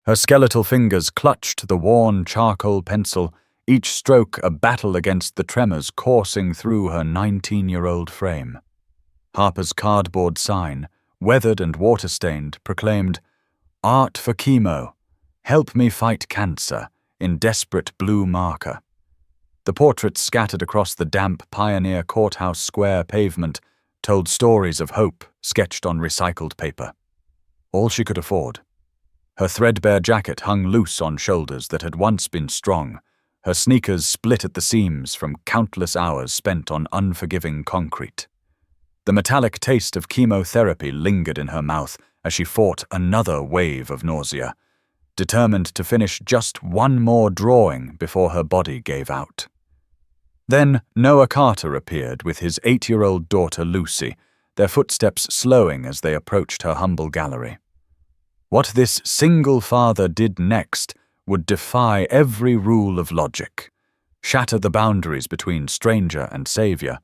Her skeletal fingers clutched the worn charcoal pencil, each stroke a battle against the tremors coursing through her 19-year-old frame. Harper's cardboard sign, weathered and water-stained, proclaimed, "Art for Chemo. Help me fight cancer," in desperate blue marker. The portraits scattered across the damp Pioneer Courthouse Square pavement told stories of hope sketched on recycled paper. All she could afford. Her threadbare jacket hung loose on shoulders that had once been strong, her sneakers split at the seams from countless hours spent on unforgiving concrete. The metallic taste of chemotherapy lingered in her mouth as she fought another wave of nausea, determined to finish just one more drawing before her body gave out. Then Noah Carter appeared with his 8-year-old daughter Lucy, their footsteps slowing as they approached her humble gallery. What this single father did next would defy every rule of logic, shatter the boundaries between stranger and savior,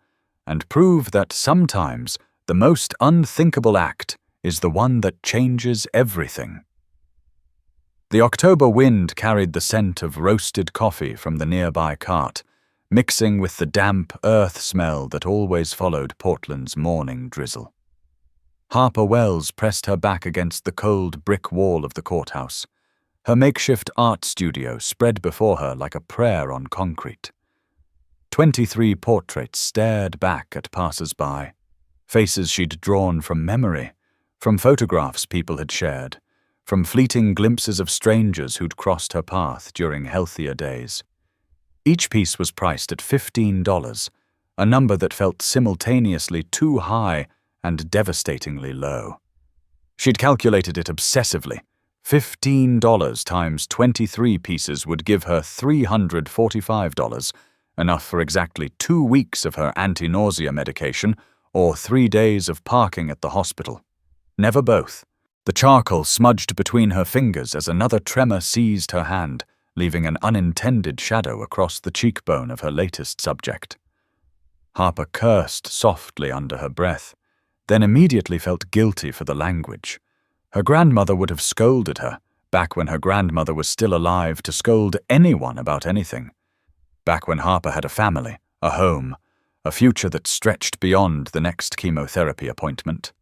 and prove that sometimes the most unthinkable act is the one that changes everything. The October wind carried the scent of roasted coffee from the nearby cart, mixing with the damp earth smell that always followed Portland's morning drizzle. Harper Wells pressed her back against the cold brick wall of the courthouse, her makeshift art studio spread before her like a prayer on concrete. 23 portraits stared back at passers-by, faces she'd drawn from memory, from photographs people had shared, from fleeting glimpses of strangers who'd crossed her path during healthier days. Each piece was priced at $15, a number that felt simultaneously too high and devastatingly low. She'd calculated it obsessively. $15 times 23 pieces would give her $345, enough for exactly 2 weeks of her anti-nausea medication or 3 days of parking at the hospital. Never both. The charcoal smudged between her fingers as another tremor seized her hand, leaving an unintended shadow across the cheekbone of her latest subject. Harper cursed softly under her breath, then immediately felt guilty for the language. Her grandmother would have scolded her, back when her grandmother was still alive to scold anyone about anything. Back when Harper had a family, a home, a future that stretched beyond the next chemotherapy appointment.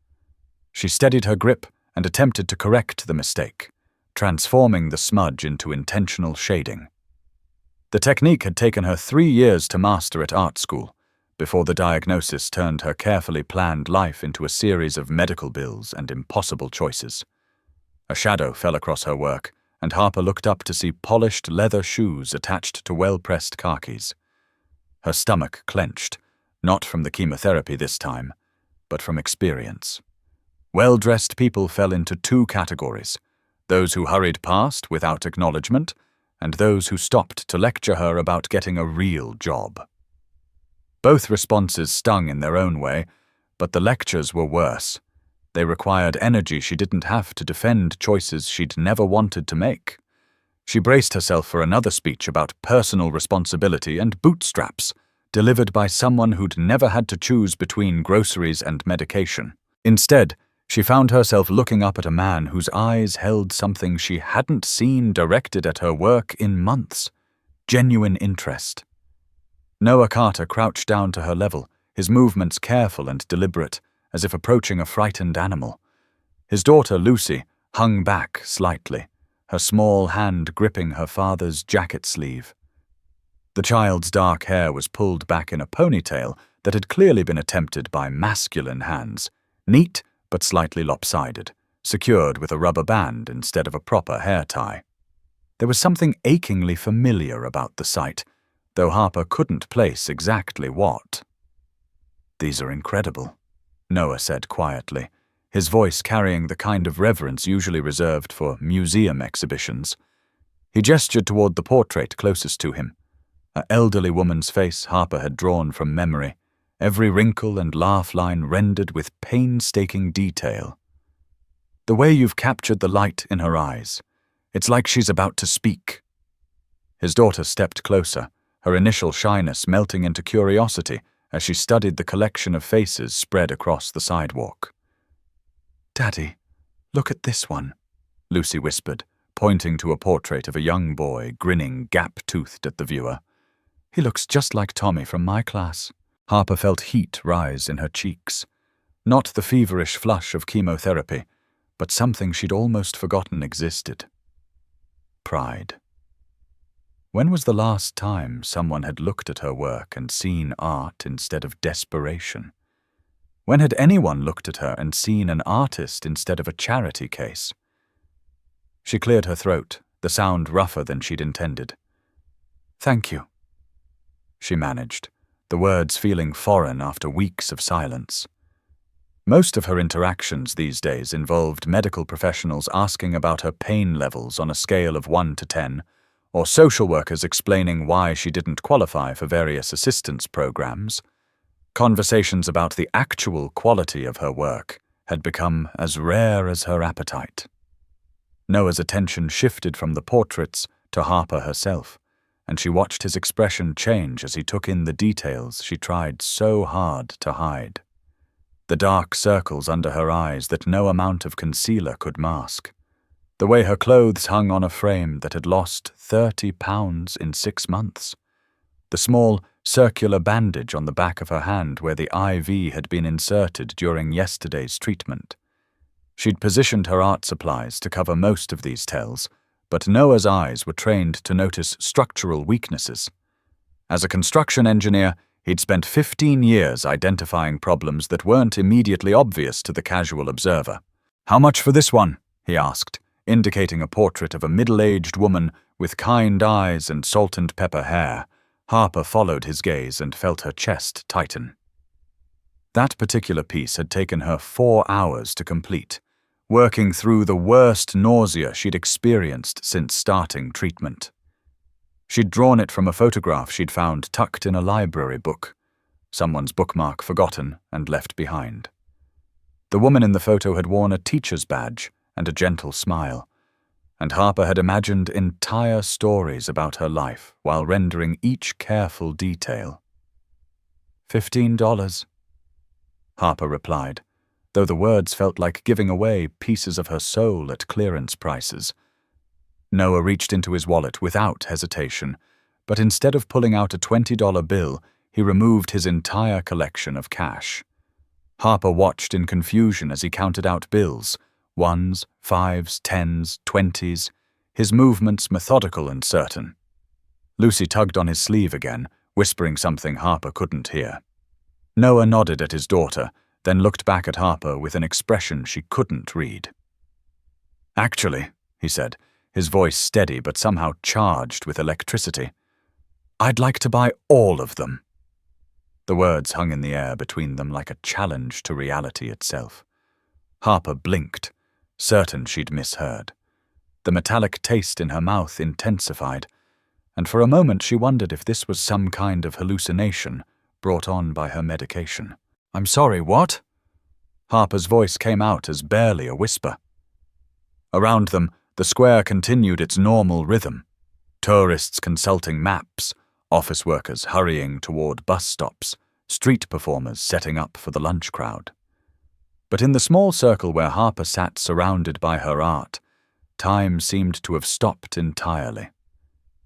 She steadied her grip and attempted to correct the mistake, transforming the smudge into intentional shading. The technique had taken her 3 years to master at art school, before the diagnosis turned her carefully planned life into a series of medical bills and impossible choices. A shadow fell across her work, and Harper looked up to see polished leather shoes attached to well-pressed khakis. Her stomach clenched, not from the chemotherapy this time, but from experience. Well-dressed people fell into 2 categories: those who hurried past without acknowledgement, and those who stopped to lecture her about getting a real job. Both responses stung in their own way, but the lectures were worse. They required energy she didn't have to defend choices she'd never wanted to make. She braced herself for another speech about personal responsibility and bootstraps, delivered by someone who'd never had to choose between groceries and medication. Instead, she found herself looking up at a man whose eyes held something she hadn't seen directed at her work in months: genuine interest. Noah Carter crouched down to her level, his movements careful and deliberate, as if approaching a frightened animal. His daughter, Lucy, hung back slightly, her small hand gripping her father's jacket sleeve. The child's dark hair was pulled back in a ponytail that had clearly been attempted by masculine hands, neat but slightly lopsided, secured with a rubber band instead of a proper hair tie. There was something achingly familiar about the sight, though Harper couldn't place exactly what. "These are incredible," Noah said quietly, his voice carrying the kind of reverence usually reserved for museum exhibitions. He gestured toward the portrait closest to him, an elderly woman's face Harper had drawn from memory, every wrinkle and laugh line rendered with painstaking detail. "The way you've captured the light in her eyes, it's like she's about to speak." His daughter stepped closer, her initial shyness melting into curiosity as she studied the collection of faces spread across the sidewalk. "Daddy, look at this one," Lucy whispered, pointing to a portrait of a young boy grinning gap-toothed at the viewer. "He looks just like Tommy from my class." Harper felt heat rise in her cheeks. Not the feverish flush of chemotherapy, but something she'd almost forgotten existed. Pride. When was the last time someone had looked at her work and seen art instead of desperation? When had anyone looked at her and seen an artist instead of a charity case? She cleared her throat, the sound rougher than she'd intended. "Thank you," she managed, the words feeling foreign after weeks of silence. Most of her interactions these days involved medical professionals asking about her pain levels on a scale of 1 to 10, or social workers explaining why she didn't qualify for various assistance programs. Conversations about the actual quality of her work had become as rare as her appetite. Noah's attention shifted from the portraits to Harper herself, and she watched his expression change as he took in the details she tried so hard to hide. The dark circles under her eyes that no amount of concealer could mask. The way her clothes hung on a frame that had lost 30 pounds in 6 months. The small, circular bandage on the back of her hand where the IV had been inserted during yesterday's treatment. She'd positioned her art supplies to cover most of these tells, but Noah's eyes were trained to notice structural weaknesses. As a construction engineer, he'd spent 15 years identifying problems that weren't immediately obvious to the casual observer. "How much for this one?" he asked, indicating a portrait of a middle-aged woman with kind eyes and salt and pepper hair. Harper followed his gaze and felt her chest tighten. That particular piece had taken her 4 hours to complete, working through the worst nausea she'd experienced since starting treatment. She'd drawn it from a photograph she'd found tucked in a library book, someone's bookmark forgotten and left behind. The woman in the photo had worn a teacher's badge and a gentle smile, and Harper had imagined entire stories about her life while rendering each careful detail. $15, Harper replied, though the words felt like giving away pieces of her soul at clearance prices. Noah reached into his wallet without hesitation, but instead of pulling out a $20 bill, he removed his entire collection of cash. Harper watched in confusion as he counted out bills, 1s, 5s, 10s, 20s, his movements methodical and certain. Lucy tugged on his sleeve again, whispering something Harper couldn't hear. Noah nodded at his daughter, then looked back at Harper with an expression she couldn't read. "Actually," he said, his voice steady but somehow charged with electricity, "I'd like to buy all of them." The words hung in the air between them like a challenge to reality itself. Harper blinked, certain she'd misheard. The metallic taste in her mouth intensified, and for a moment she wondered if this was some kind of hallucination brought on by her medication. "I'm sorry, what?" Harper's voice came out as barely a whisper. Around them, the square continued its normal rhythm. Tourists consulting maps, office workers hurrying toward bus stops, street performers setting up for the lunch crowd. But in the small circle where Harper sat surrounded by her art, time seemed to have stopped entirely.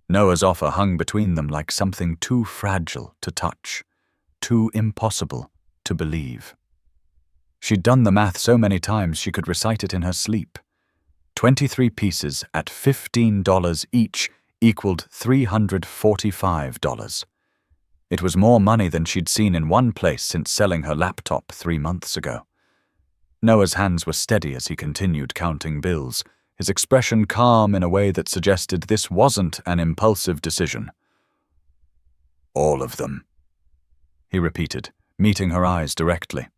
Noah's offer hung between them like something too fragile to touch, too impossible to believe. She'd done the math so many times she could recite it in her sleep. 23 pieces at $15 each equaled $345. It was more money than she'd seen in one place since selling her laptop 3 months ago. Noah's hands were steady as he continued counting bills, his expression calm in a way that suggested this wasn't an impulsive decision. "All of them," he repeated, meeting her eyes directly.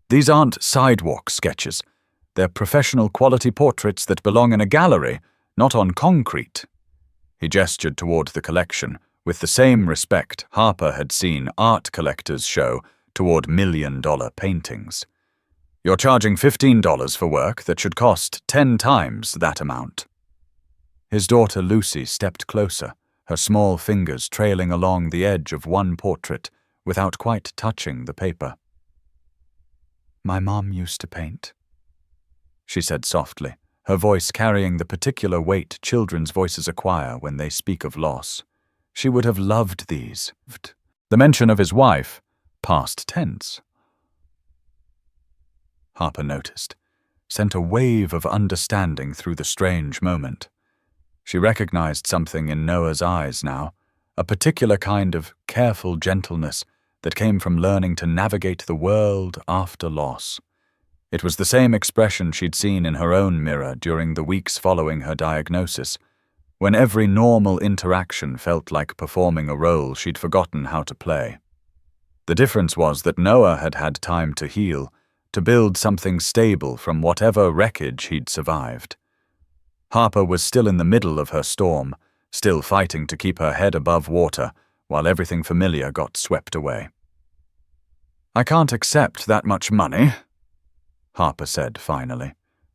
"These aren't sidewalk sketches. They're professional quality portraits that belong in a gallery, not on concrete." He gestured toward the collection, with the same respect Harper had seen art collectors show toward $1-million paintings. "You're charging $15 for work that should cost 10 times that amount." His daughter Lucy stepped closer, her small fingers trailing along the edge of one portrait without quite touching the paper. "My mom used to paint," she said softly, her voice carrying the particular weight children's voices acquire when they speak of loss. She would have loved these. The mention of his wife, past tense. Harper noticed, sent a wave of understanding through the strange moment. She recognized something in Noah's eyes now, a particular kind of careful gentleness that came from learning to navigate the world after loss. It was the same expression she'd seen in her own mirror during the weeks following her diagnosis, when every normal interaction felt like performing a role she'd forgotten how to play. The difference was that Noah had had time to heal, to build something stable from whatever wreckage he'd survived. Harper was still in the middle of her storm, still fighting to keep her head above water while everything familiar got swept away. "I can't accept that much money," Harper said finally,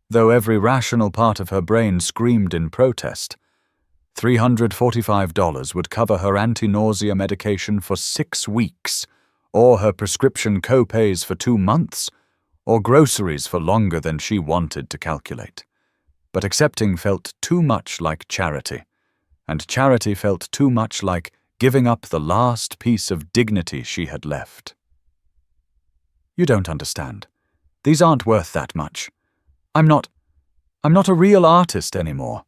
though every rational part of her brain screamed in protest. $345 would cover her anti-nausea medication for 6 weeks, or her prescription co-pays for 2 months, or groceries for longer than she wanted to calculate. But accepting felt too much like charity, and charity felt too much like giving up the last piece of dignity she had left. "You don't understand. These aren't worth that much. I'm not a real artist anymore.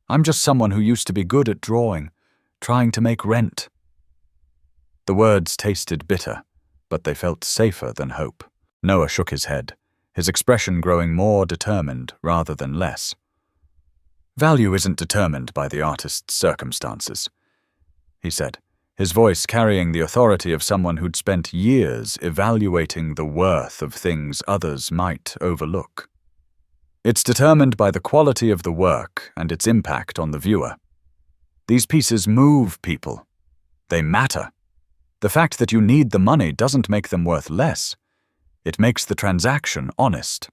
I'm just someone who used to be good at drawing, trying to make rent." The words tasted bitter, but they felt safer than hope. Noah shook his head, his expression growing more determined rather than less. "Value isn't determined by the artist's circumstances," he said, his voice carrying the authority of someone who'd spent years evaluating the worth of things others might overlook. "It's determined by the quality of the work and its impact on the viewer. These pieces move people. They matter. The fact that you need the money doesn't make them worth less. It makes the transaction honest."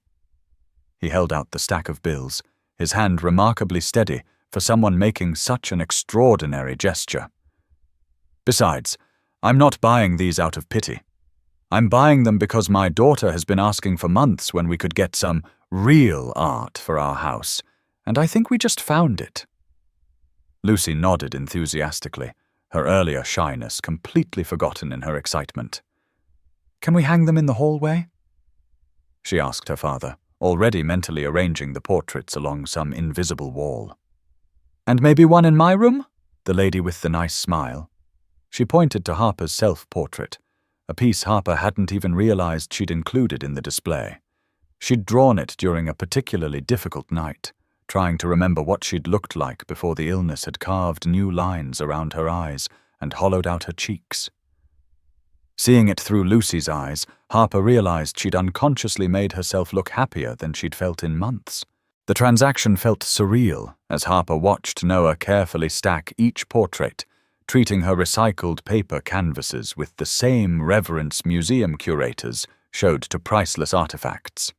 He held out the stack of bills, his hand remarkably steady for someone making such an extraordinary gesture. "Besides, I'm not buying these out of pity. I'm buying them because my daughter has been asking for months when we could get some real art for our house, and I think we just found it." Lucy nodded enthusiastically, her earlier shyness completely forgotten in her excitement. "Can we hang them in the hallway?" she asked her father, already mentally arranging the portraits along some invisible wall. "And maybe one in my room?" the lady with the nice smile. She pointed to Harper's self-portrait, a piece Harper hadn't even realized she'd included in the display. She'd drawn it during a particularly difficult night, trying to remember what she'd looked like before the illness had carved new lines around her eyes and hollowed out her cheeks. Seeing it through Lucy's eyes, Harper realized she'd unconsciously made herself look happier than she'd felt in months. The transaction felt surreal as Harper watched Noah carefully stack each portrait, treating her recycled paper canvases with the same reverence museum curators showed to priceless artifacts.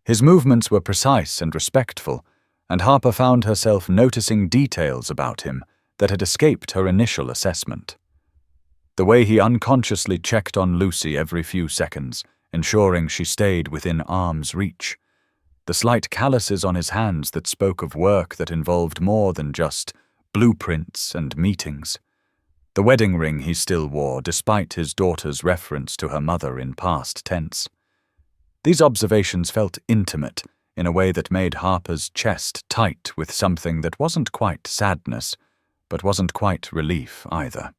His movements were precise and respectful, and Harper found herself noticing details about him that had escaped her initial assessment. The way he unconsciously checked on Lucy every few seconds, ensuring she stayed within arm's reach. The slight calluses on his hands that spoke of work that involved more than just blueprints and meetings. The wedding ring he still wore despite his daughter's reference to her mother in past tense. These observations felt intimate in a way that made Harper's chest tight with something that wasn't quite sadness, but wasn't quite relief either.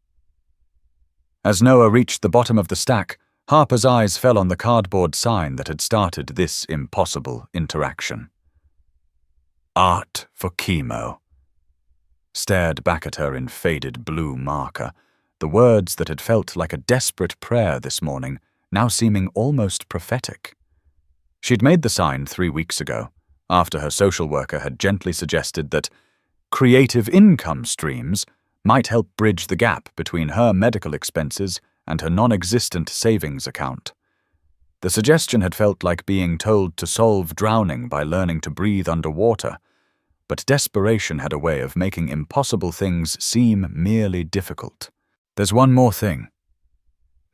As Noah reached the bottom of the stack, Harper's eyes fell on the cardboard sign that had started this impossible interaction. "Art for Chemo," stared back at her in faded blue marker, the words that had felt like a desperate prayer this morning now seeming almost prophetic. She'd made the sign 3 weeks ago, after her social worker had gently suggested that creative income streams might help bridge the gap between her medical expenses and her non-existent savings account. The suggestion had felt like being told to solve drowning by learning to breathe underwater, but desperation had a way of making impossible things seem merely difficult. "There's one more thing,"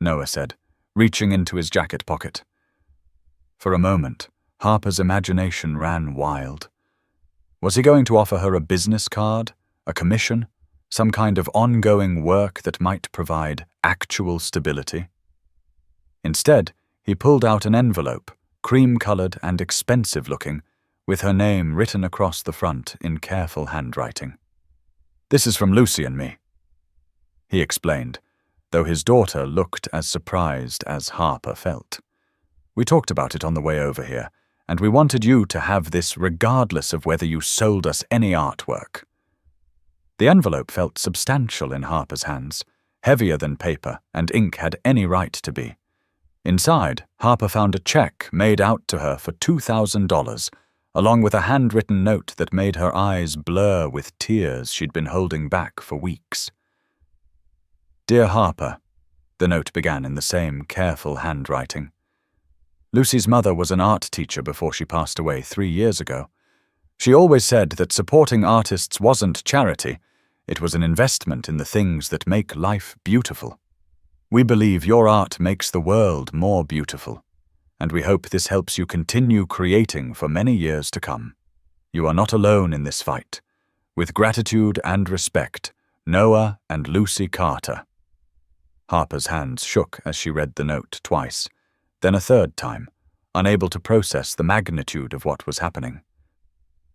Noah said, reaching into his jacket pocket. For a moment, Harper's imagination ran wild. Was he going to offer her a business card, a commission, some kind of ongoing work that might provide actual stability? Instead, he pulled out an envelope, cream-colored and expensive-looking, with her name written across the front in careful handwriting. "This is from Lucy and me," he explained, though his daughter looked as surprised as Harper felt. "We talked about it on the way over here, and we wanted you to have this regardless of whether you sold us any artwork." The envelope felt substantial in Harper's hands, heavier than paper and ink had any right to be. Inside, Harper found a check made out to her for $2,000, along with a handwritten note that made her eyes blur with tears she'd been holding back for weeks. "Dear Harper," the note began in the same careful handwriting. Lucy's mother was an art teacher before she passed away 3 years ago. She always said that supporting artists wasn't charity, it was an investment in the things that make life beautiful. "We believe your art makes the world more beautiful, and we hope this helps you continue creating for many years to come. You are not alone in this fight. With gratitude and respect, Noah and Lucy Carter." Harper's hands shook as she read the note twice, then a third time, unable to process the magnitude of what was happening.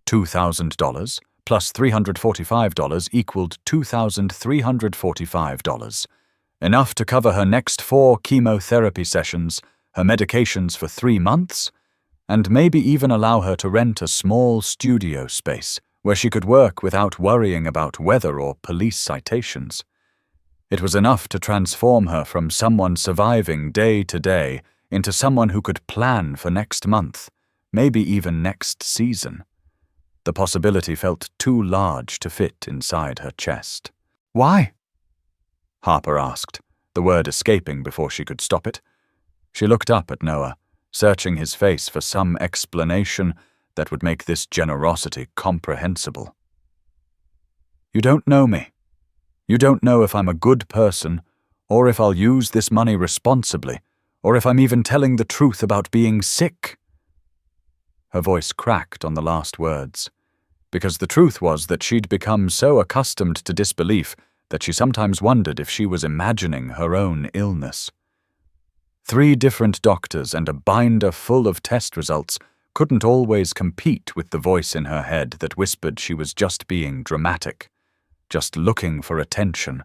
$2,000 plus $345 equaled $2,345, enough to cover her next 4 chemotherapy sessions, her medications for 3 months, and maybe even allow her to rent a small studio space where she could work without worrying about weather or police citations. It was enough to transform her from someone surviving day to day into someone who could plan for next month, maybe even next season. The possibility felt too large to fit inside her chest. "Why?" Harper asked, the word escaping before she could stop it. She looked up at Noah, searching his face for some explanation that would make this generosity comprehensible. "You don't know me. You don't know if I'm a good person, or if I'll use this money responsibly, or if I'm even telling the truth about being sick." Her voice cracked on the last words, because the truth was that she'd become so accustomed to disbelief that she sometimes wondered if she was imagining her own illness. 3 different doctors and a binder full of test results couldn't always compete with the voice in her head that whispered she was just being dramatic, just looking for attention,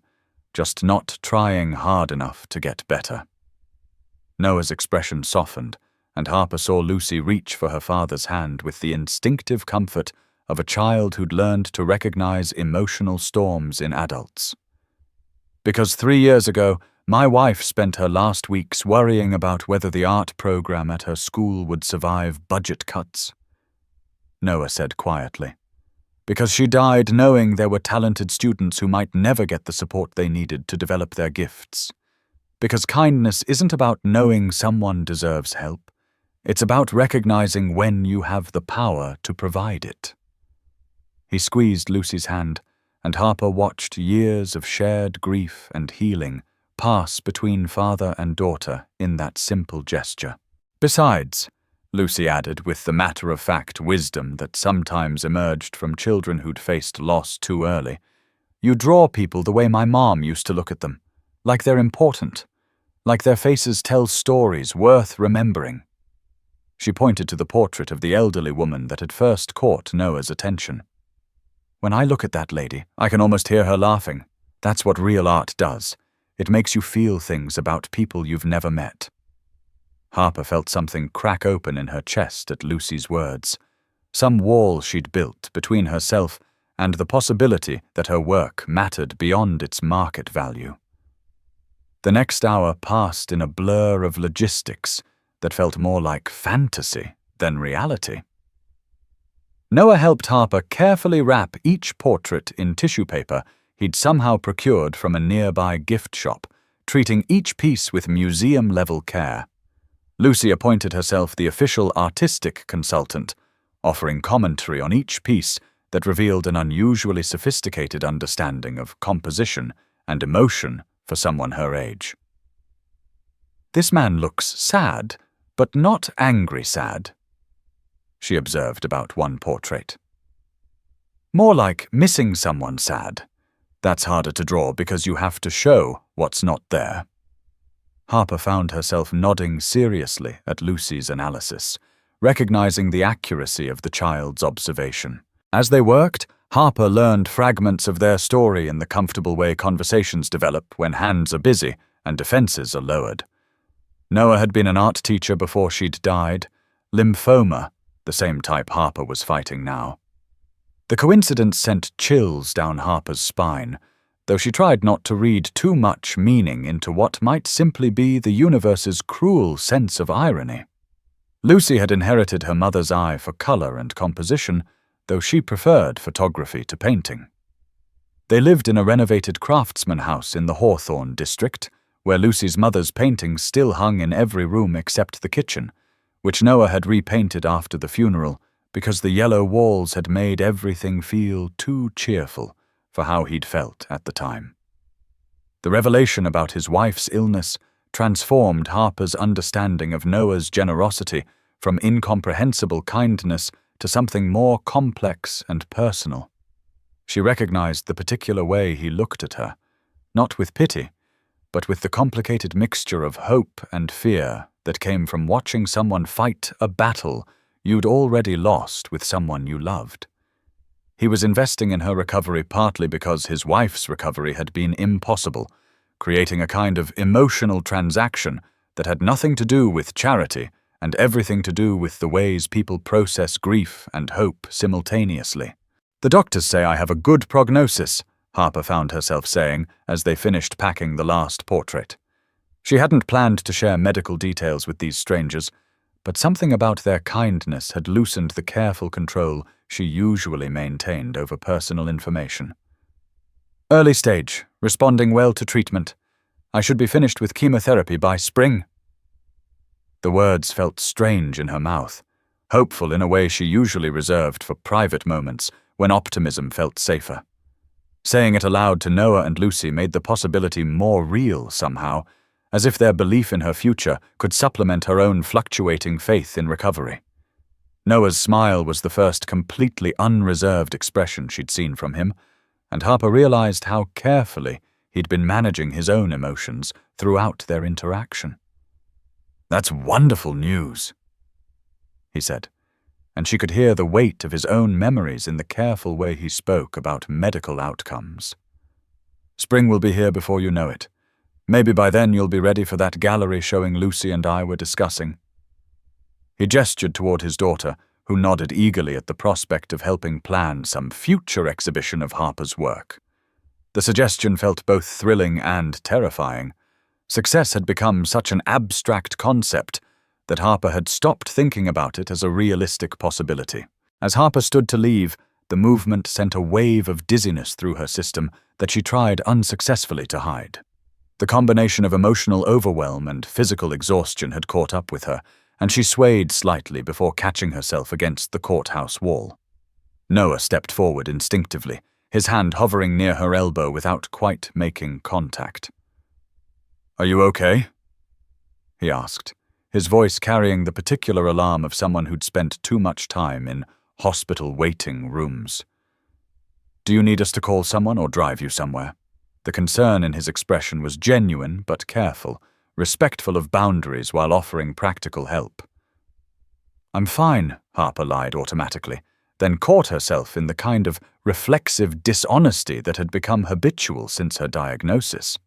just not trying hard enough to get better. Noah's expression softened, and Harper saw Lucy reach for her father's hand with the instinctive comfort of a child who'd learned to recognize emotional storms in adults. "Because 3 years ago, my wife spent her last weeks worrying about whether the art program at her school would survive budget cuts," Noah said quietly. "Because she died knowing there were talented students who might never get the support they needed to develop their gifts. Because kindness isn't about knowing someone deserves help. It's about recognizing when you have the power to provide it." He squeezed Lucy's hand, and Harper watched years of shared grief and healing pass between father and daughter in that simple gesture. "Besides," Lucy added with the matter-of-fact wisdom that sometimes emerged from children who'd faced loss too early, "you draw people the way my mom used to look at them, like they're important, like their faces tell stories worth remembering." She pointed to the portrait of the elderly woman that had first caught Noah's attention. "When I look at that lady, I can almost hear her laughing. That's what real art does. It makes you feel things about people you've never met." Harper felt something crack open in her chest at Lucy's words, some wall she'd built between herself and the possibility that her work mattered beyond its market value. The next hour passed in a blur of logistics that felt more like fantasy than reality. Noah helped Harper carefully wrap each portrait in tissue paper he'd somehow procured from a nearby gift shop, treating each piece with museum-level care. Lucy appointed herself the official artistic consultant, offering commentary on each piece that revealed an unusually sophisticated understanding of composition and emotion for someone her age. "This man looks sad, but not angry sad," she observed about one portrait. More like missing someone sad. That's harder to draw because you have to show what's not there. Harper found herself nodding seriously at Lucy's analysis, recognizing the accuracy of the child's observation. As they worked, Harper learned fragments of their story in the comfortable way conversations develop when hands are busy and defenses are lowered. Noah had been an art teacher before she'd died. Lymphoma, the same type Harper was fighting now. The coincidence sent chills down Harper's spine, though she tried not to read too much meaning into what might simply be the universe's cruel sense of irony. Lucy had inherited her mother's eye for color and composition, though she preferred photography to painting. They lived in a renovated craftsman house in the Hawthorne district, where Lucy's mother's paintings still hung in every room except the kitchen, which Noah had repainted after the funeral because the yellow walls had made everything feel too cheerful for how he'd felt at the time. The revelation about his wife's illness transformed Harper's understanding of Noah's generosity from incomprehensible kindness to something more complex and personal. She recognized the particular way he looked at her, not with pity, but with the complicated mixture of hope and fear that came from watching someone fight a battle you'd already lost with someone you loved. He was investing in her recovery partly because his wife's recovery had been impossible, creating a kind of emotional transaction that had nothing to do with charity and everything to do with the ways people process grief and hope simultaneously. "The doctors say I have a good prognosis," Harper found herself saying as they finished packing the last portrait. She hadn't planned to share medical details with these strangers, but something about their kindness had loosened the careful control she usually maintained over personal information. "Early stage, responding well to treatment. I should be finished with chemotherapy by spring." The words felt strange in her mouth, hopeful in a way she usually reserved for private moments when optimism felt safer. Saying it aloud to Noah and Lucy made the possibility more real somehow, as if their belief in her future could supplement her own fluctuating faith in recovery. Noah's smile was the first completely unreserved expression she'd seen from him, and Harper realized how carefully he'd been managing his own emotions throughout their interaction. "That's wonderful news," he said, and she could hear the weight of his own memories in the careful way he spoke about medical outcomes. "Spring will be here before you know it. Maybe by then you'll be ready for that gallery showing Lucy and I were discussing." He gestured toward his daughter, who nodded eagerly at the prospect of helping plan some future exhibition of Harper's work. The suggestion felt both thrilling and terrifying. Success had become such an abstract concept that Harper had stopped thinking about it as a realistic possibility. As Harper stood to leave, the movement sent a wave of dizziness through her system that she tried unsuccessfully to hide. The combination of emotional overwhelm and physical exhaustion had caught up with her, and she swayed slightly before catching herself against the courthouse wall. Noah stepped forward instinctively, his hand hovering near her elbow without quite making contact. "Are you okay?" he asked, his voice carrying the particular alarm of someone who'd spent too much time in hospital waiting rooms. "Do you need us to call someone or drive you somewhere?" The concern in his expression was genuine but careful, respectful of boundaries while offering practical help. "I'm fine," Harper lied automatically, then caught herself in the kind of reflexive dishonesty that had become habitual since her diagnosis.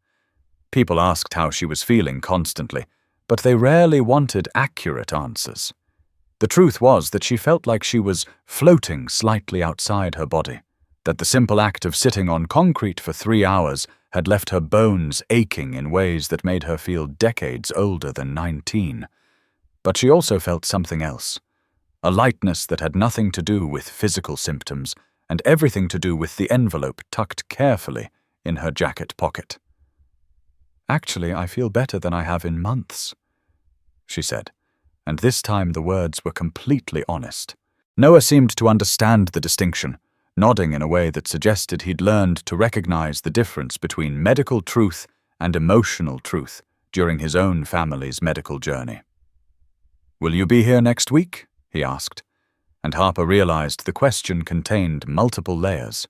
People asked how she was feeling constantly, but they rarely wanted accurate answers. The truth was that she felt like she was floating slightly outside her body, that the simple act of sitting on concrete for 3 hours had left her bones aching in ways that made her feel decades older than 19. But she also felt something else, a lightness that had nothing to do with physical symptoms and everything to do with the envelope tucked carefully in her jacket pocket. "Actually, I feel better than I have in months," she said, and this time the words were completely honest. Noah seemed to understand the distinction, nodding in a way that suggested he'd learned to recognize the difference between medical truth and emotional truth during his own family's medical journey. "Will you be here next week?" he asked, and Harper realized the question contained multiple layers.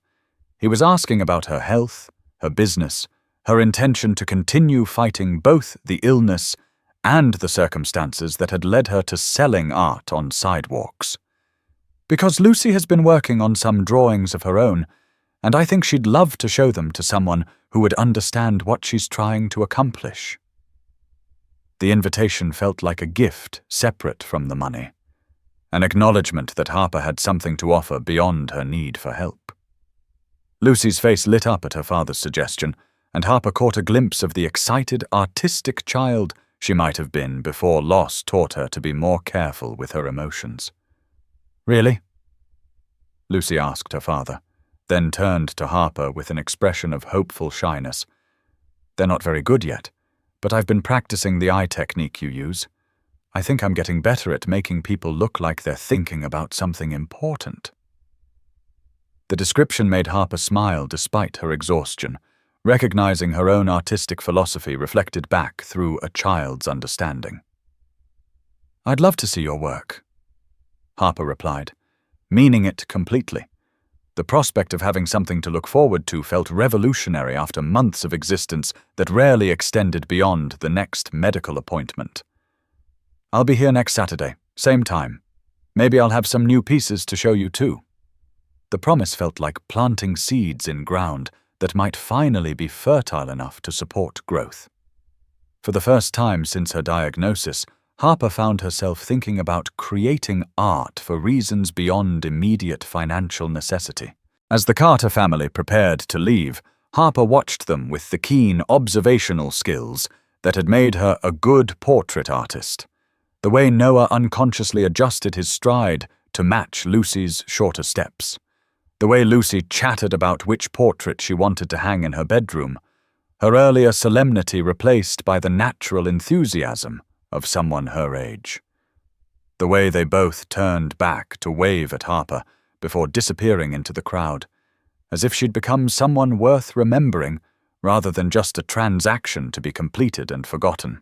He was asking about her health, her business, her intention to continue fighting both the illness and the circumstances that had led her to selling art on sidewalks. Because Lucy has been working on some drawings of her own, and I think she'd love to show them to someone who would understand what she's trying to accomplish. The invitation felt like a gift separate from the money, an acknowledgement that Harper had something to offer beyond her need for help. Lucy's face lit up at her father's suggestion, and Harper caught a glimpse of the excited, artistic child she might have been before loss taught her to be more careful with her emotions. "Really?" Lucy asked her father, then turned to Harper with an expression of hopeful shyness. "They're not very good yet, but I've been practicing the eye technique you use. I think I'm getting better at making people look like they're thinking about something important." The description made Harper smile despite her exhaustion, recognizing her own artistic philosophy reflected back through a child's understanding. "I'd love to see your work," Harper replied, meaning it completely. The prospect of having something to look forward to felt revolutionary after months of existence that rarely extended beyond the next medical appointment. "I'll be here next Saturday, same time. Maybe I'll have some new pieces to show you too." The promise felt like planting seeds in ground that might finally be fertile enough to support growth. For the first time since her diagnosis, Harper found herself thinking about creating art for reasons beyond immediate financial necessity. As the Carter family prepared to leave, Harper watched them with the keen observational skills that had made her a good portrait artist. The way Noah unconsciously adjusted his stride to match Lucy's shorter steps. The way Lucy chattered about which portrait she wanted to hang in her bedroom, her earlier solemnity replaced by the natural enthusiasm of someone her age. The way they both turned back to wave at Harper before disappearing into the crowd, as if she'd become someone worth remembering rather than just a transaction to be completed and forgotten.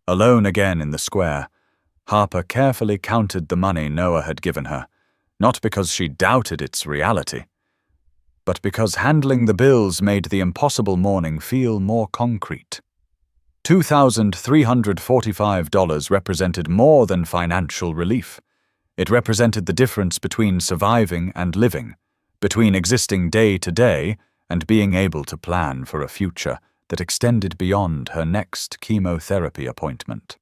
Alone again in the square, Harper carefully counted the money Noah had given her, not because she doubted its reality, but because handling the bills made the impossible morning feel more concrete. $2,345 represented more than financial relief. It represented the difference between surviving and living, between existing day to day and being able to plan for a future that extended beyond her next chemotherapy appointment.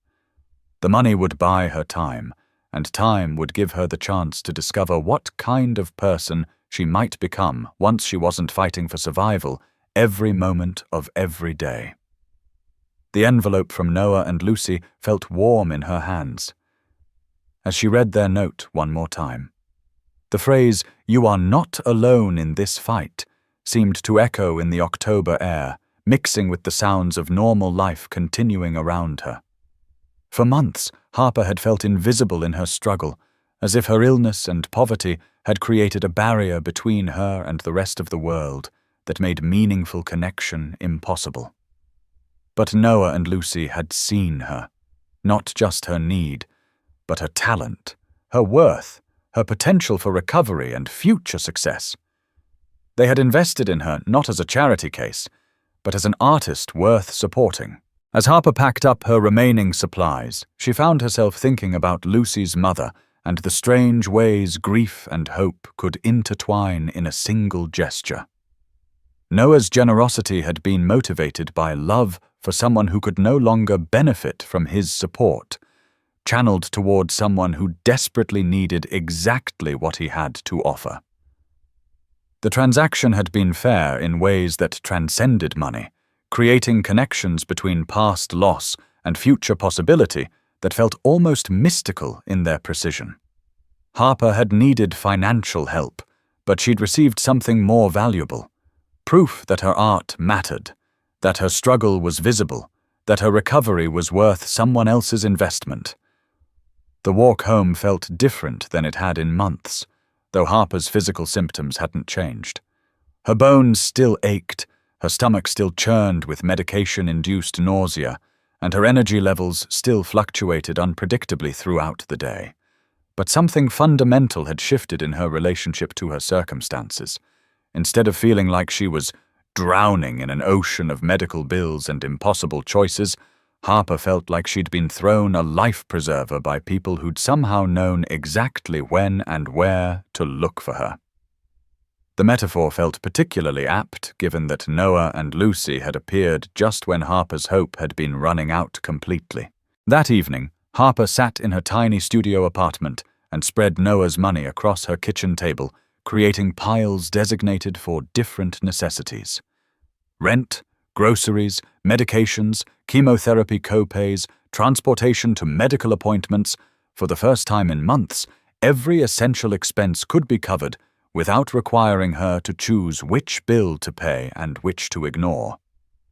The money would buy her time, and time would give her the chance to discover what kind of person she might become once she wasn't fighting for survival every moment of every day. The envelope from Noah and Lucy felt warm in her hands. As she read their note one more time, the phrase, "You are not alone in this fight," seemed to echo in the October air, mixing with the sounds of normal life continuing around her. For months, Harper had felt invisible in her struggle, as if her illness and poverty had created a barrier between her and the rest of the world that made meaningful connection impossible. But Noah and Lucy had seen her, not just her need, but her talent, her worth, her potential for recovery and future success. They had invested in her not as a charity case, but as an artist worth supporting. As Harper packed up her remaining supplies, she found herself thinking about Lucy's mother and the strange ways grief and hope could intertwine in a single gesture. Noah's generosity had been motivated by love for someone who could no longer benefit from his support, channeled toward someone who desperately needed exactly what he had to offer. The transaction had been fair in ways that transcended money, creating connections between past loss and future possibility that felt almost mystical in their precision. Harper had needed financial help, but she'd received something more valuable: proof that her art mattered, that her struggle was visible, that her recovery was worth someone else's investment. The walk home felt different than it had in months, though Harper's physical symptoms hadn't changed. Her bones still ached, her stomach still churned with medication-induced nausea, and her energy levels still fluctuated unpredictably throughout the day. But something fundamental had shifted in her relationship to her circumstances. Instead of feeling like she was drowning in an ocean of medical bills and impossible choices, Harper felt like she'd been thrown a life preserver by people who'd somehow known exactly when and where to look for her. The metaphor felt particularly apt, given that Noah and Lucy had appeared just when Harper's hope had been running out completely. That evening, Harper sat in her tiny studio apartment and spread Noah's money across her kitchen table, creating piles designated for different necessities. Rent, groceries, medications, chemotherapy co-pays, transportation to medical appointments. For the first time in months, every essential expense could be covered without requiring her to choose which bill to pay and which to ignore.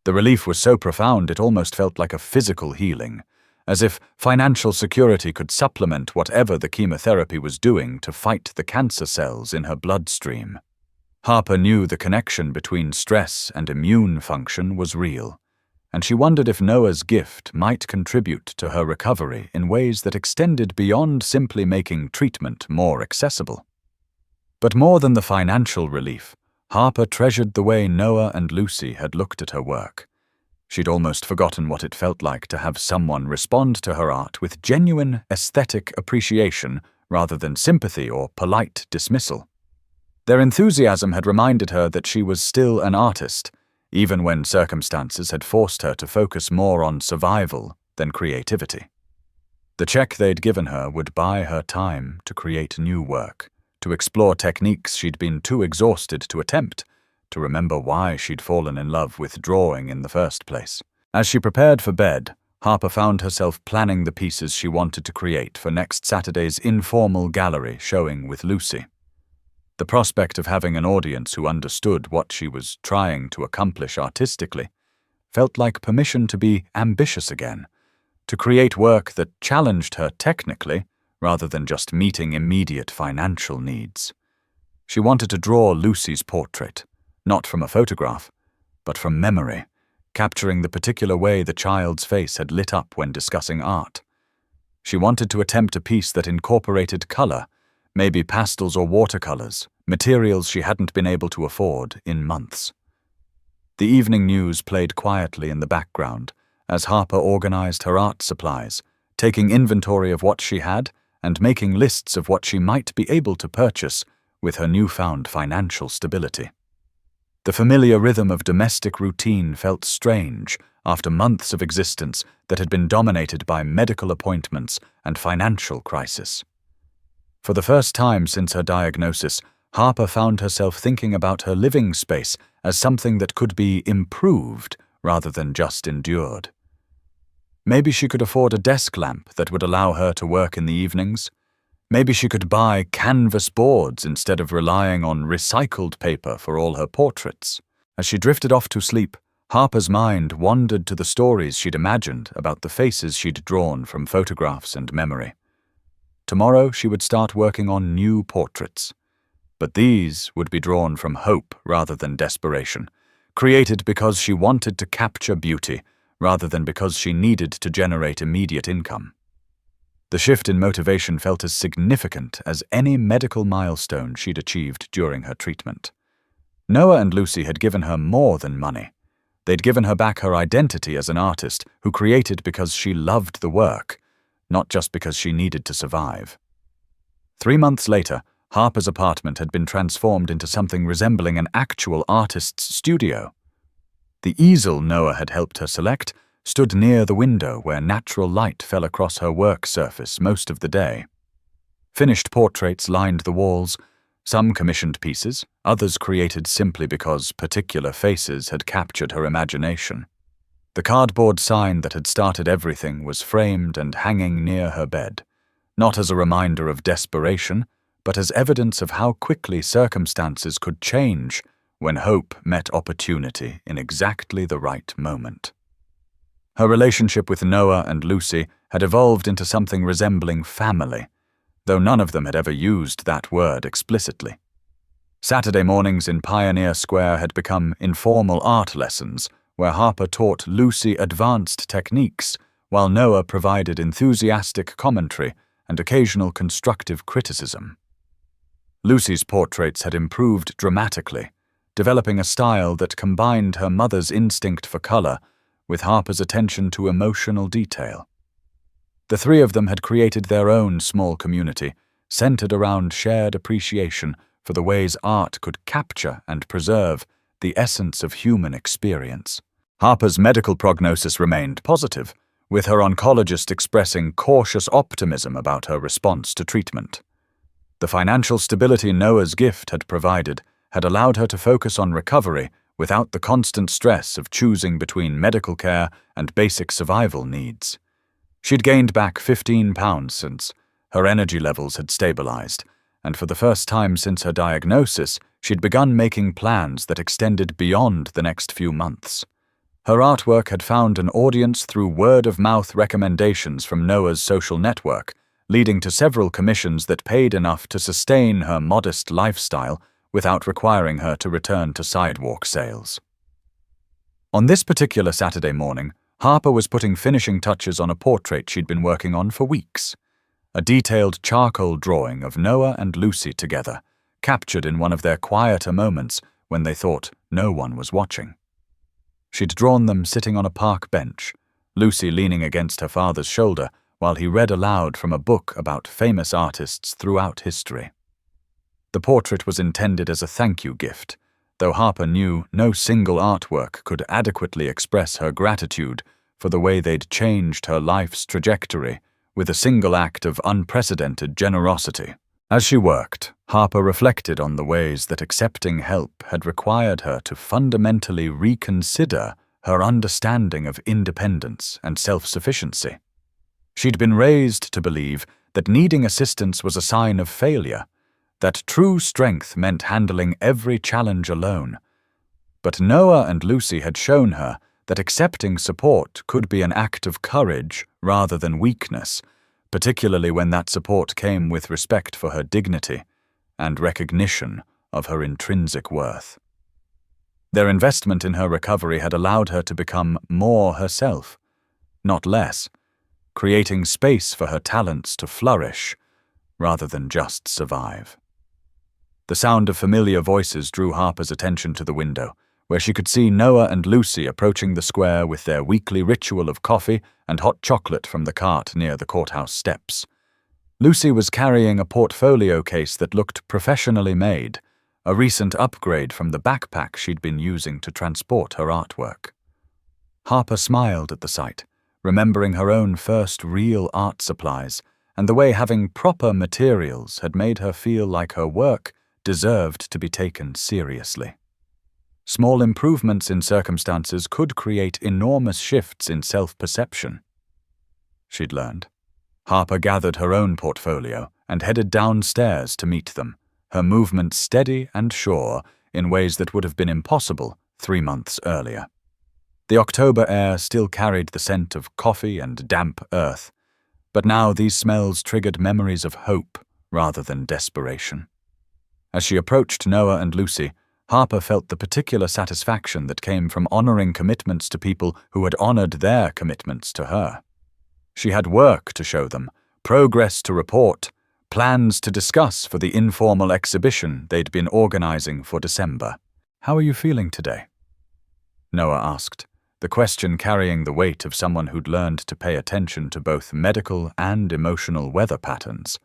The relief was so profound it almost felt like a physical healing, as if financial security could supplement whatever the chemotherapy was doing to fight the cancer cells in her bloodstream. Harper knew the connection between stress and immune function was real, and she wondered if Noah's gift might contribute to her recovery in ways that extended beyond simply making treatment more accessible. But more than the financial relief, Harper treasured the way Noah and Lucy had looked at her work. She'd almost forgotten what it felt like to have someone respond to her art with genuine aesthetic appreciation rather than sympathy or polite dismissal. Their enthusiasm had reminded her that she was still an artist, even when circumstances had forced her to focus more on survival than creativity. The check they'd given her would buy her time to create new work, to explore techniques she'd been too exhausted to attempt, to remember why she'd fallen in love with drawing in the first place. As she prepared for bed, Harper found herself planning the pieces she wanted to create for next Saturday's informal gallery showing with Lucy. The prospect of having an audience who understood what she was trying to accomplish artistically felt like permission to be ambitious again, to create work that challenged her technically rather than just meeting immediate financial needs. She wanted to draw Lucy's portrait, not from a photograph, but from memory, capturing the particular way the child's face had lit up when discussing art. She wanted to attempt a piece that incorporated color, maybe pastels or watercolors, materials she hadn't been able to afford in months. The evening news played quietly in the background as Harper organized her art supplies, taking inventory of what she had and making lists of what she might be able to purchase with her newfound financial stability. The familiar rhythm of domestic routine felt strange after months of existence that had been dominated by medical appointments and financial crisis. For the first time since her diagnosis, Harper found herself thinking about her living space as something that could be improved rather than just endured. Maybe she could afford a desk lamp that would allow her to work in the evenings. Maybe she could buy canvas boards instead of relying on recycled paper for all her portraits. As she drifted off to sleep, Harper's mind wandered to the stories she'd imagined about the faces she'd drawn from photographs and memory. Tomorrow she would start working on new portraits. But these would be drawn from hope rather than desperation, created because she wanted to capture beauty rather than because she needed to generate immediate income. The shift in motivation felt as significant as any medical milestone she'd achieved during her treatment. Noah and Lucy had given her more than money. They'd given her back her identity as an artist who created because she loved the work, not just because she needed to survive. 3 months later, Harper's apartment had been transformed into something resembling an actual artist's studio. The easel Noah had helped her select stood near the window where natural light fell across her work surface most of the day. Finished portraits lined the walls, some commissioned pieces, others created simply because particular faces had captured her imagination. The cardboard sign that had started everything was framed and hanging near her bed, not as a reminder of desperation, but as evidence of how quickly circumstances could change when hope met opportunity in exactly the right moment. Her relationship with Noah and Lucy had evolved into something resembling family, though none of them had ever used that word explicitly. Saturday mornings in Pioneer Square had become informal art lessons, where Harper taught Lucy advanced techniques, while Noah provided enthusiastic commentary and occasional constructive criticism. Lucy's portraits had improved dramatically, developing a style that combined her mother's instinct for color with Harper's attention to emotional detail. The three of them had created their own small community, centered around shared appreciation for the ways art could capture and preserve the essence of human experience. Harper's medical prognosis remained positive, with her oncologist expressing cautious optimism about her response to treatment. The financial stability Noah's gift had provided had allowed her to focus on recovery without the constant stress of choosing between medical care and basic survival needs. She'd gained back 15 pounds since, her energy levels had stabilized, and for the first time since her diagnosis, she'd begun making plans that extended beyond the next few months. Her artwork had found an audience through word-of-mouth recommendations from Noah's social network, leading to several commissions that paid enough to sustain her modest lifestyle without requiring her to return to sidewalk sales. On this particular Saturday morning, Harper was putting finishing touches on a portrait she'd been working on for weeks. A detailed charcoal drawing of Noah and Lucy together, captured in one of their quieter moments when they thought no one was watching. She'd drawn them sitting on a park bench, Lucy leaning against her father's shoulder while he read aloud from a book about famous artists throughout history. The portrait was intended as a thank you gift, though Harper knew no single artwork could adequately express her gratitude for the way they'd changed her life's trajectory with a single act of unprecedented generosity. As she worked, Harper reflected on the ways that accepting help had required her to fundamentally reconsider her understanding of independence and self-sufficiency. She'd been raised to believe that needing assistance was a sign of failure, that true strength meant handling every challenge alone. But Noah and Lucy had shown her that accepting support could be an act of courage rather than weakness, particularly when that support came with respect for her dignity and recognition of her intrinsic worth. Their investment in her recovery had allowed her to become more herself, not less, creating space for her talents to flourish rather than just survive. The sound of familiar voices drew Harper's attention to the window, where she could see Noah and Lucy approaching the square with their weekly ritual of coffee and hot chocolate from the cart near the courthouse steps. Lucy was carrying a portfolio case that looked professionally made, a recent upgrade from the backpack she'd been using to transport her artwork. Harper smiled at the sight, remembering her own first real art supplies and the way having proper materials had made her feel like her work deserved to be taken seriously. Small improvements in circumstances could create enormous shifts in self-perception, she'd learned. Harper gathered her own portfolio and headed downstairs to meet them, her movements steady and sure in ways that would have been impossible 3 months earlier. The October air still carried the scent of coffee and damp earth, but now these smells triggered memories of hope rather than desperation. As she approached Noah and Lucy, Harper felt the particular satisfaction that came from honoring commitments to people who had honored their commitments to her. She had work to show them, progress to report, plans to discuss for the informal exhibition they'd been organizing for December. "How are you feeling today?" Noah asked, the question carrying the weight of someone who'd learned to pay attention to both medical and emotional weather patterns.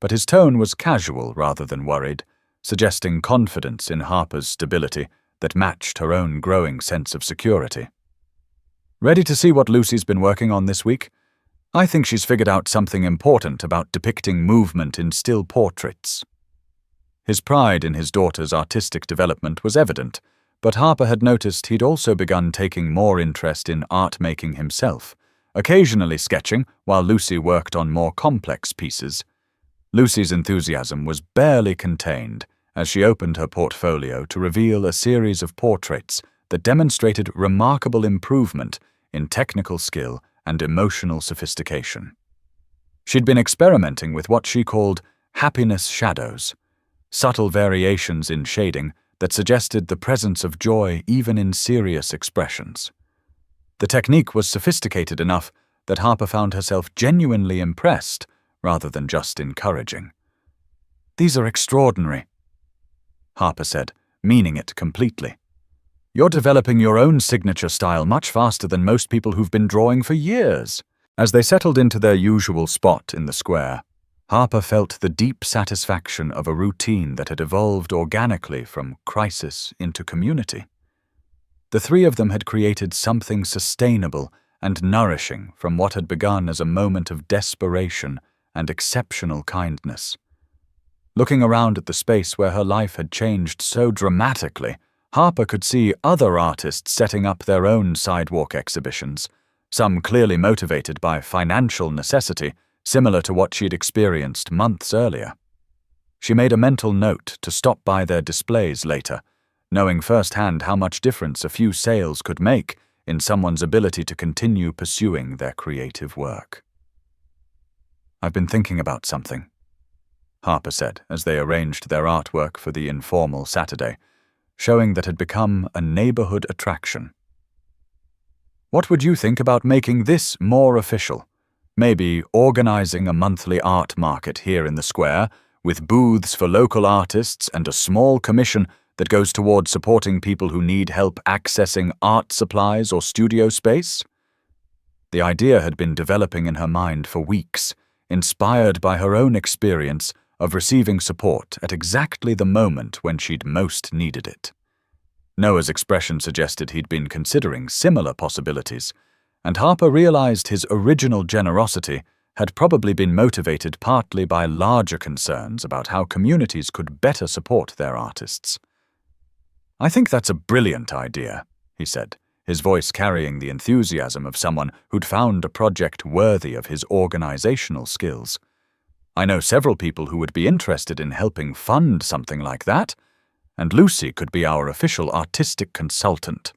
But his tone was casual rather than worried, suggesting confidence in Harper's stability that matched her own growing sense of security. "Ready to see what Lucy's been working on this week? I think she's figured out something important about depicting movement in still portraits." His pride in his daughter's artistic development was evident, but Harper had noticed he'd also begun taking more interest in art-making himself, occasionally sketching while Lucy worked on more complex pieces. Lucy's enthusiasm was barely contained as she opened her portfolio to reveal a series of portraits that demonstrated remarkable improvement in technical skill and emotional sophistication. She'd been experimenting with what she called happiness shadows, subtle variations in shading that suggested the presence of joy even in serious expressions. The technique was sophisticated enough that Harper found herself genuinely impressed rather than just encouraging. "These are extraordinary," Harper said, meaning it completely. "You're developing your own signature style much faster than most people who've been drawing for years." As they settled into their usual spot in the square, Harper felt the deep satisfaction of a routine that had evolved organically from crisis into community. The three of them had created something sustainable and nourishing from what had begun as a moment of desperation and exceptional kindness. Looking around at the space where her life had changed so dramatically, Harper could see other artists setting up their own sidewalk exhibitions, some clearly motivated by financial necessity, similar to what she'd experienced months earlier. She made a mental note to stop by their displays later, knowing firsthand how much difference a few sales could make in someone's ability to continue pursuing their creative work. "I've been thinking about something," Harper said as they arranged their artwork for the informal Saturday, showing that had become a neighborhood attraction. "What would you think about making this more official? Maybe organizing a monthly art market here in the square, with booths for local artists and a small commission that goes towards supporting people who need help accessing art supplies or studio space?" The idea had been developing in her mind for weeks, inspired by her own experience of receiving support at exactly the moment when she'd most needed it. Noah's expression suggested he'd been considering similar possibilities, and Harper realized his original generosity had probably been motivated partly by larger concerns about how communities could better support their artists. "I think that's a brilliant idea," he said, his voice carrying the enthusiasm of someone who'd found a project worthy of his organizational skills. "I know several people who would be interested in helping fund something like that, and Lucy could be our official artistic consultant."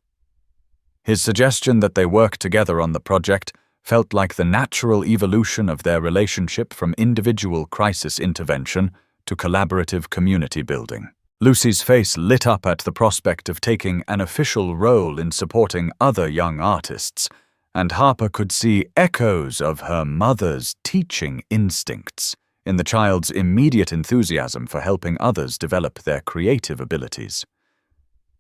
His suggestion that they work together on the project felt like the natural evolution of their relationship from individual crisis intervention to collaborative community building. Lucy's face lit up at the prospect of taking an official role in supporting other young artists, and Harper could see echoes of her mother's teaching instincts in the child's immediate enthusiasm for helping others develop their creative abilities.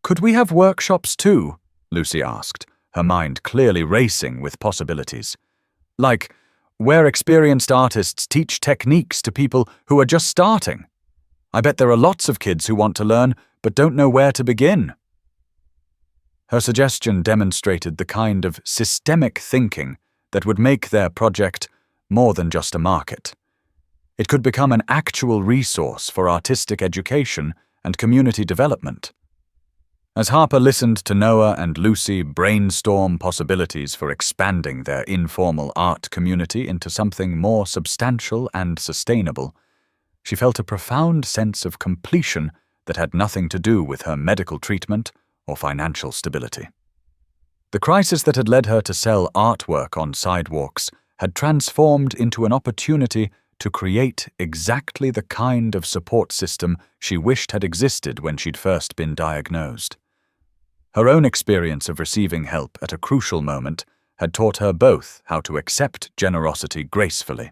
"Could we have workshops too?" Lucy asked, her mind clearly racing with possibilities. "Like, where experienced artists teach techniques to people who are just starting. I bet there are lots of kids who want to learn but don't know where to begin." Her suggestion demonstrated the kind of systemic thinking that would make their project more than just a market. It could become an actual resource for artistic education and community development. As Harper listened to Noah and Lucy brainstorm possibilities for expanding their informal art community into something more substantial and sustainable, she felt a profound sense of completion that had nothing to do with her medical treatment or financial stability. The crisis that had led her to sell artwork on sidewalks had transformed into an opportunity to create exactly the kind of support system she wished had existed when she'd first been diagnosed. Her own experience of receiving help at a crucial moment had taught her both how to accept generosity gracefully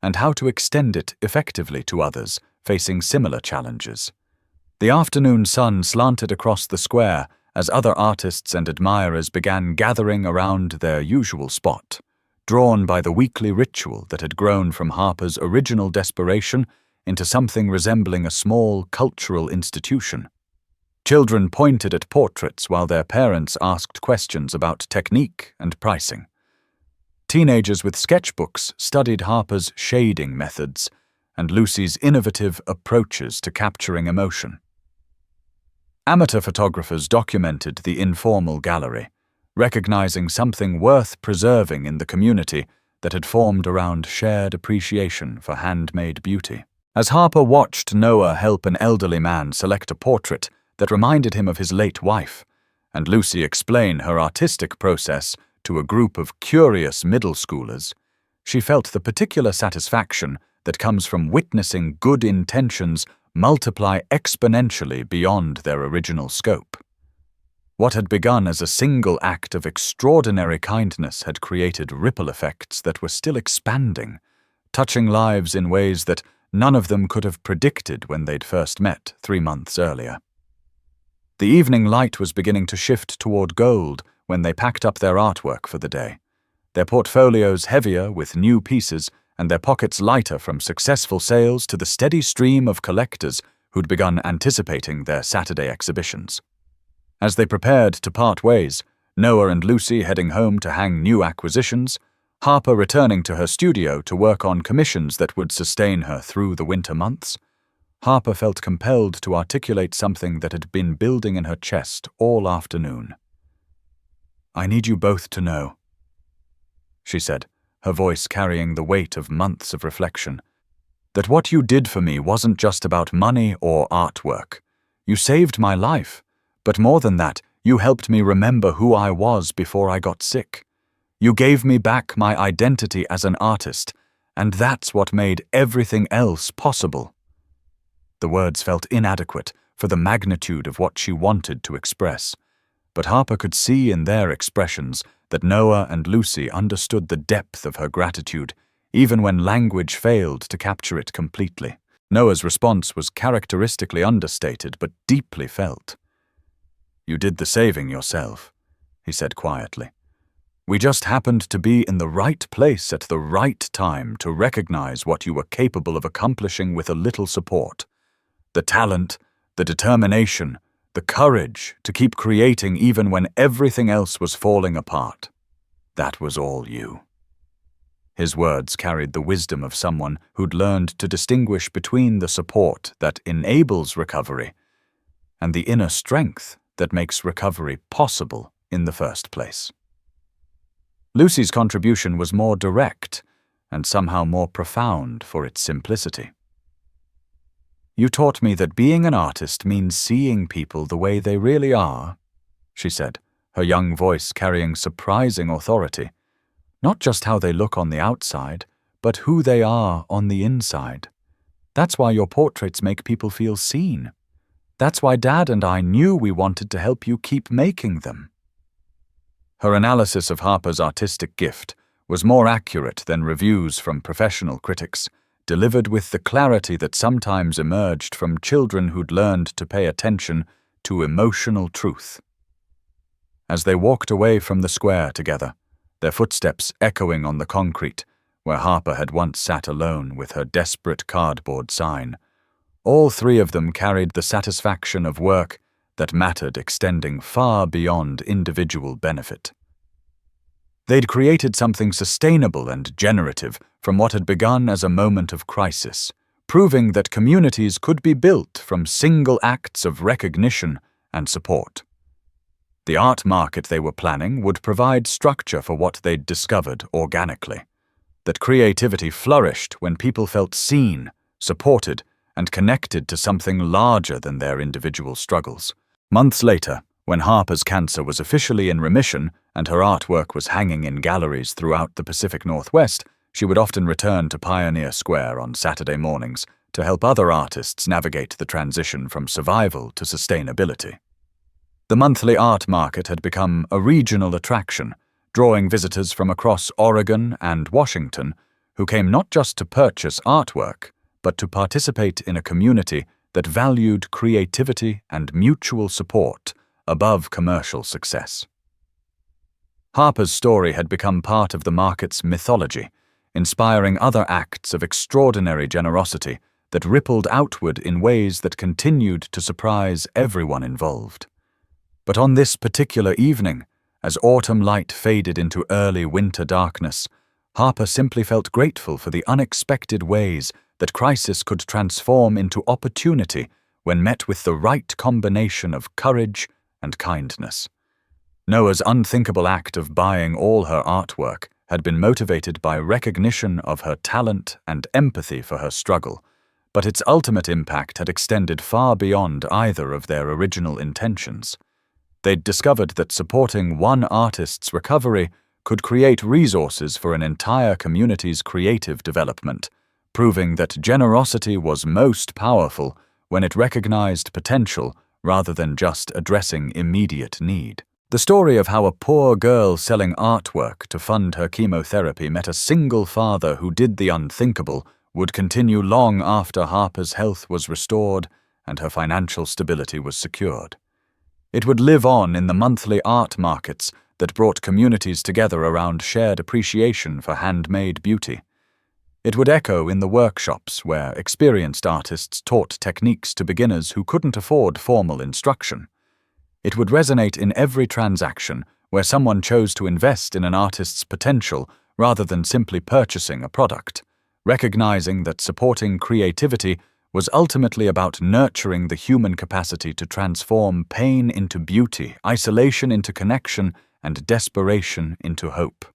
and how to extend it effectively to others facing similar challenges. The afternoon sun slanted across the square as other artists and admirers began gathering around their usual spot, drawn by the weekly ritual that had grown from Harper's original desperation into something resembling a small cultural institution. Children pointed at portraits while their parents asked questions about technique and pricing. Teenagers with sketchbooks studied Harper's shading methods and Lucy's innovative approaches to capturing emotion. Amateur photographers documented the informal gallery, recognizing something worth preserving in the community that had formed around shared appreciation for handmade beauty. As Harper watched Noah help an elderly man select a portrait that reminded him of his late wife, and Lucy explain her artistic process to a group of curious middle schoolers, she felt the particular satisfaction that comes from witnessing good intentions multiply exponentially beyond their original scope. What had begun as a single act of extraordinary kindness had created ripple effects that were still expanding, touching lives in ways that none of them could have predicted when they'd first met 3 months earlier. The evening light was beginning to shift toward gold when they packed up their artwork for the day, their portfolios heavier with new pieces and their pockets lighter from successful sales to the steady stream of collectors who'd begun anticipating their Saturday exhibitions. As they prepared to part ways, Noah and Lucy heading home to hang new acquisitions, Harper returning to her studio to work on commissions that would sustain her through the winter months, Harper felt compelled to articulate something that had been building in her chest all afternoon. "I need you both to know," she said, her voice carrying the weight of months of reflection, "that what you did for me wasn't just about money or artwork. You saved my life, but more than that, you helped me remember who I was before I got sick. You gave me back my identity as an artist, and that's what made everything else possible." The words felt inadequate for the magnitude of what she wanted to express, but Harper could see in their expressions that Noah and Lucy understood the depth of her gratitude, even when language failed to capture it completely. Noah's response was characteristically understated but deeply felt. "You did the saving yourself," he said quietly. "We just happened to be in the right place at the right time to recognize what you were capable of accomplishing with a little support. The talent, the determination, the courage to keep creating even when everything else was falling apart. That was all you." His words carried the wisdom of someone who'd learned to distinguish between the support that enables recovery and the inner strength that makes recovery possible in the first place. Lucy's contribution was more direct and somehow more profound for its simplicity. "You taught me that being an artist means seeing people the way they really are," she said, her young voice carrying surprising authority. "Not just how they look on the outside, but who they are on the inside. That's why your portraits make people feel seen. That's why Dad and I knew we wanted to help you keep making them." Her analysis of Harper's artistic gift was more accurate than reviews from professional critics, delivered with the clarity that sometimes emerged from children who'd learned to pay attention to emotional truth. As they walked away from the square together, their footsteps echoing on the concrete, where Harper had once sat alone with her desperate cardboard sign, all three of them carried the satisfaction of work that mattered, extending far beyond individual benefit. They'd created something sustainable and generative from what had begun as a moment of crisis, proving that communities could be built from single acts of recognition and support. The art market they were planning would provide structure for what they'd discovered organically, that creativity flourished when people felt seen, supported, and connected to something larger than their individual struggles. Months later, when Harper's cancer was officially in remission and her artwork was hanging in galleries throughout the Pacific Northwest, she would often return to Pioneer Square on Saturday mornings to help other artists navigate the transition from survival to sustainability. The monthly art market had become a regional attraction, drawing visitors from across Oregon and Washington who came not just to purchase artwork, but to participate in a community that valued creativity and mutual support above commercial success. Harper's story had become part of the market's mythology, inspiring other acts of extraordinary generosity that rippled outward in ways that continued to surprise everyone involved. But on this particular evening, as autumn light faded into early winter darkness, Harper simply felt grateful for the unexpected ways that crisis could transform into opportunity when met with the right combination of courage and kindness. Noah's unthinkable act of buying all her artwork had been motivated by recognition of her talent and empathy for her struggle, but its ultimate impact had extended far beyond either of their original intentions. They'd discovered that supporting one artist's recovery could create resources for an entire community's creative development, proving that generosity was most powerful when it recognized potential rather than just addressing immediate need. The story of how a poor girl selling artwork to fund her chemotherapy met a single father who did the unthinkable would continue long after Harper's health was restored and her financial stability was secured. It would live on in the monthly art markets that brought communities together around shared appreciation for handmade beauty. It would echo in the workshops where experienced artists taught techniques to beginners who couldn't afford formal instruction. It would resonate in every transaction where someone chose to invest in an artist's potential rather than simply purchasing a product, recognizing that supporting creativity was ultimately about nurturing the human capacity to transform pain into beauty, isolation into connection, and desperation into hope.